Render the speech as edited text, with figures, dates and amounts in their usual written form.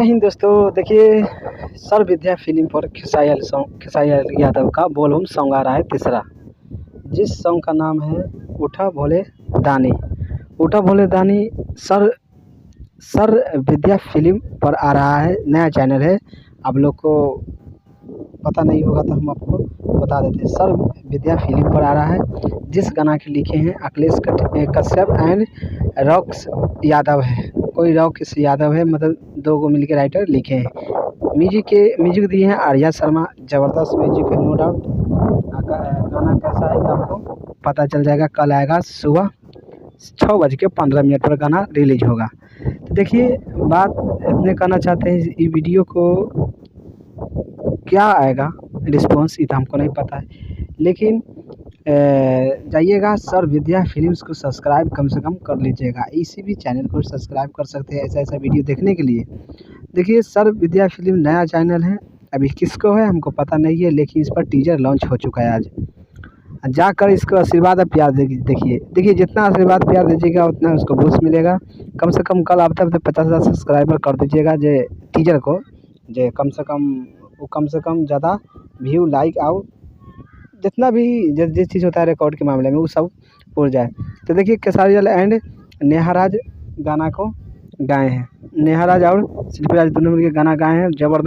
हिंद दोस्तों। देखिए, सर विद्या फिल्म पर खेसारी यादव का बोल सॉन्ग आ रहा है तीसरा, जिस सॉन्ग का नाम है उठा भोले दानी। उठा भोले दानी सर सर विद्या फिल्म पर आ रहा है, नया चैनल है। आप लोग को पता नहीं होगा तो हम आपको बता देते हैं। सर विद्या फिल्म पर आ रहा है, जिस गाना के लिखे हैं अखिलेश कश्यप एंड रॉक्स यादव है। कोई रॉक्स यादव है, मतलब दो को मिलकर राइटर लिखे हैं। म्यूजिक दिए हैं आर्या शर्मा। ज़बरदस्त म्यूजिक है, नो डाउट। गाना कैसा है तो आपको पता चल जाएगा। कल आएगा सुबह 6:15 पर गाना रिलीज होगा। तो देखिए, बात इतने करना चाहते हैं, इस वीडियो को क्या आएगा रिस्पॉन्स ये तो हमको नहीं पता है, लेकिन जाइएगा सर विद्या फिल्म्स को सब्सक्राइब कम से कम कर लीजिएगा। इसी भी चैनल को सब्सक्राइब कर सकते हैं ऐसा वीडियो देखने के लिए। देखिए, सर विद्या फिल्म नया चैनल है, अभी किसको है हमको पता नहीं है, लेकिन इस पर टीजर लॉन्च हो चुका है आज। जाकर इसको आशीर्वाद और प्यार देखिए, जितना आशीर्वाद प्यार दीजिएगा उतना उसको बूस्ट मिलेगा। कम से कम कल आप तक 50,000 सब्सक्राइबर कर दीजिएगा। जे टीजर को जे कम से कम ज़्यादा व्यू लाइक और जितना भी जिस चीज़ होता है रिकॉर्ड के मामले में वो सब उड़ जाए। तो देखिए, खेसारी लाल एंड नेहा राज गाना को गाए हैं। नेहा राज और शिल्पी राज दोनों मिलकर गाना गाए हैं, ज़बरदस्त।